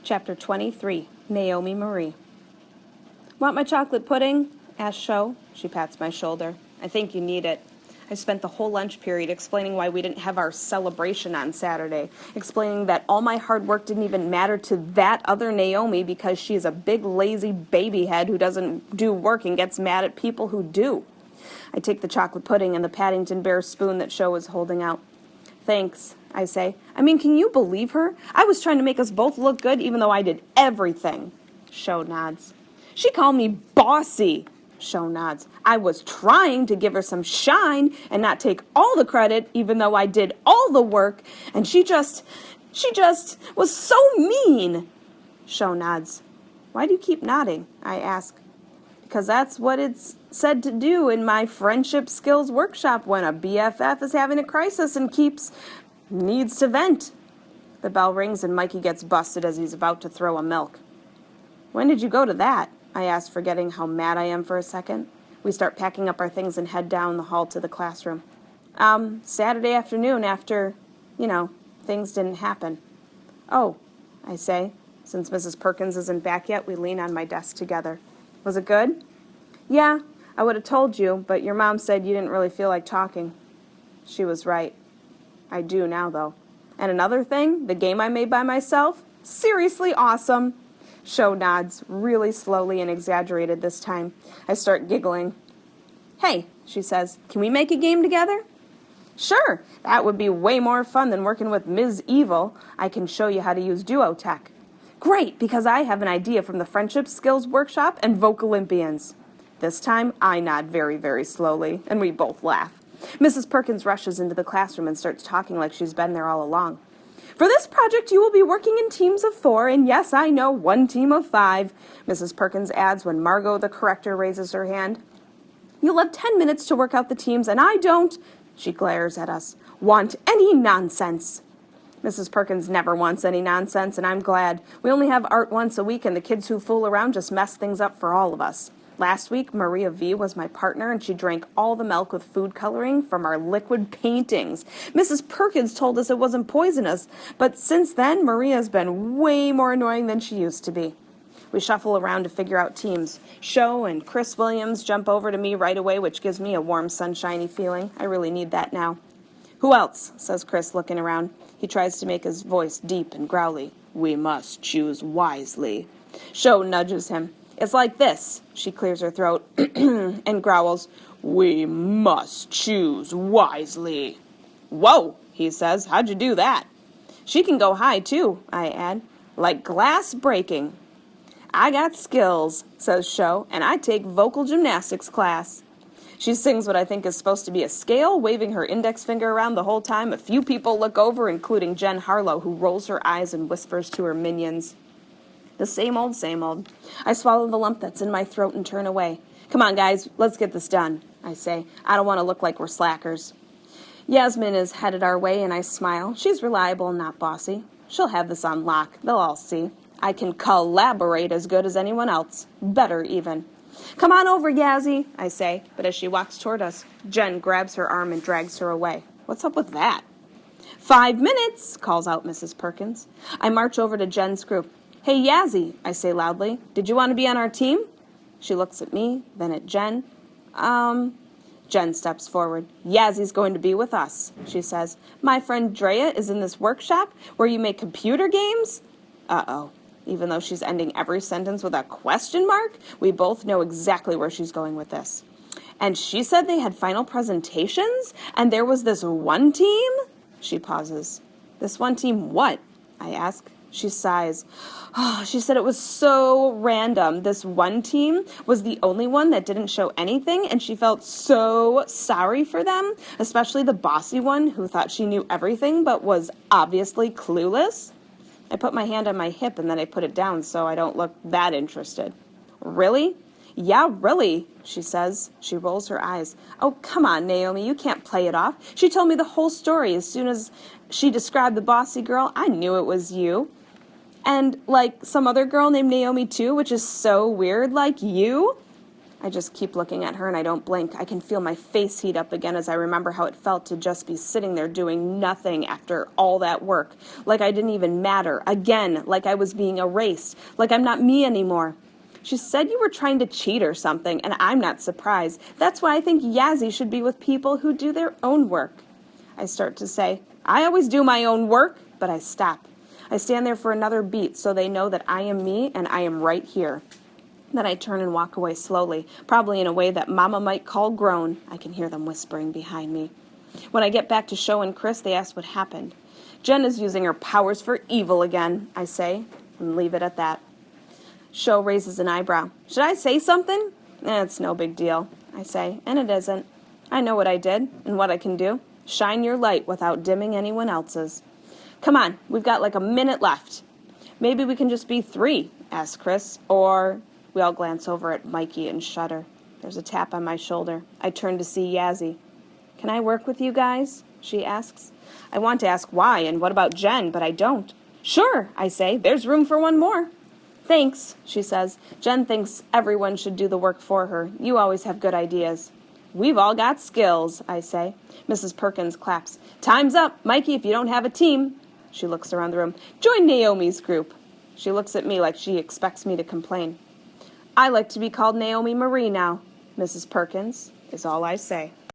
Chapter 23, Naomi Marie. Want my chocolate pudding? Asked Sho. She pats my shoulder. I think you need it. I spent the whole lunch period explaining why we didn't have our celebration on Saturday, explaining that all my hard work didn't even matter to that other Naomi because she is a big, lazy baby head who doesn't do work and gets mad at people who do. I take the chocolate pudding and the Paddington Bear spoon that Sho is holding out. Thanks, I say. I mean, can you believe her? I was trying to make us both look good even though I did everything. Sho nods. She called me bossy. Sho nods. I was trying to give her some shine and not take all the credit even though I did all the work, and she just was so mean. Sho nods. Why do you keep nodding? I ask. Because that's what it's said to do in my friendship skills workshop when a BFF is having a crisis and needs to vent. The bell rings and Mikey gets busted as he's about to throw a milk. When did you go to that? I ask, forgetting how mad I am for a second. We start packing up our things and head down the hall to the classroom. Saturday afternoon after, things didn't happen. Oh, I say. Since Mrs. Perkins isn't back yet, we lean on my desk together. Was it good? Yeah, I would have told you, but your mom said you didn't really feel like talking. She was right. I do now, though. And another thing, the game I made by myself, seriously awesome. Sho nods, really slowly and exaggerated this time. I start giggling. Hey, she says, can we make a game together? Sure, that would be way more fun than working with Ms. Evil. I can show you how to use Duotech. Great, because I have an idea from the Friendship Skills Workshop and Vocalympians. This time, I nod very, very slowly, and we both laugh. Mrs. Perkins rushes into the classroom and starts talking like she's been there all along. For this project, you will be working in teams of 4, and yes, I know, 1 team of 5, Mrs. Perkins adds when Margot, the corrector, raises her hand. You'll have 10 minutes to work out the teams, and I don't, she glares at us, want any nonsense. Mrs. Perkins never wants any nonsense, and I'm glad. We only have art once a week, and the kids who fool around just mess things up for all of us. Last week, Maria V. was my partner, and she drank all the milk with food coloring from our liquid paintings. Mrs. Perkins told us it wasn't poisonous, but since then, Maria's been way more annoying than she used to be. We shuffle around to figure out teams. Sho and Chris Williams jump over to me right away, which gives me a warm, sunshiny feeling. I really need that now. Who else? Says Chris, looking around. He tries to make his voice deep and growly. We must choose wisely. Sho nudges him. It's like this. She clears her throat and growls. We must choose wisely. Whoa, he says. How'd you do that? She can go high, too, I add. Like glass breaking. I got skills, says Sho, and I take vocal gymnastics class. She sings what I think is supposed to be a scale, waving her index finger around the whole time. A few people look over, including Jen Harlow, who rolls her eyes and whispers to her minions. The same old, same old. I swallow the lump that's in my throat and turn away. Come on, guys, let's get this done, I say. I don't want to look like we're slackers. Yasmin is headed our way, and I smile. She's reliable and not bossy. She'll have this on lock. They'll all see. I can collaborate as good as anyone else. Better, even. Come on over, Yazzie, I say, but as she walks toward us, Jen grabs her arm and drags her away. What's up with that? 5 minutes, calls out Mrs. Perkins. I march over to Jen's group. Hey, Yazzie, I say loudly, did you want to be on our team? She looks at me, then at Jen. Jen steps forward. Yazzie's going to be with us, she says. My friend Drea is in this workshop where you make computer games? Uh-oh. Even though she's ending every sentence with a question mark, we both know exactly where she's going with this. And she said they had final presentations, and there was this one team? She pauses. This one team what? I ask. She sighs. Oh, she said it was so random. This one team was the only one that didn't show anything, and she felt so sorry for them, especially the bossy one who thought she knew everything but was obviously clueless. I put my hand on my hip and then I put it down so I don't look that interested. Really? Yeah, really, she says. She rolls her eyes. Oh, come on, Naomi, you can't play it off. She told me the whole story. As soon as she described the bossy girl, I knew it was you. And like some other girl named Naomi too, which is so weird, like you. I just keep looking at her and I don't blink. I can feel my face heat up again as I remember how it felt to just be sitting there doing nothing after all that work. Like I didn't even matter. Again, like I was being erased. Like I'm not me anymore. She said you were trying to cheat or something, and I'm not surprised. That's why I think Yazzie should be with people who do their own work. I start to say, I always do my own work, but I stop. I stand there for another beat so they know that I am me and I am right here. Then I turn and walk away slowly, probably in a way that Mama might call groan. I can hear them whispering behind me. When I get back to Sho and Chris, they ask what happened. Jen is using her powers for evil again, I say, and leave it at that. Sho raises an eyebrow. Should I say something? It's no big deal, I say, and it isn't. I know what I did and what I can do. Shine your light without dimming anyone else's. Come on, we've got like a minute left. Maybe we can just be 3, asks Chris, or... We all glance over at Mikey and shudder. There's a tap on my shoulder. I turn to see Yazzie. Can I work with you guys? She asks. I want to ask why and what about Jen, but I don't. Sure, I say. There's room for one more. Thanks, she says. Jen thinks everyone should do the work for her. You always have good ideas. We've all got skills, I say. Mrs. Perkins claps. Time's up. Mikey, if you don't have a team. She looks around the room. Join Naomi's group. She looks at me like she expects me to complain. I like to be called Naomi Marie now, Mrs. Perkins, is all I say.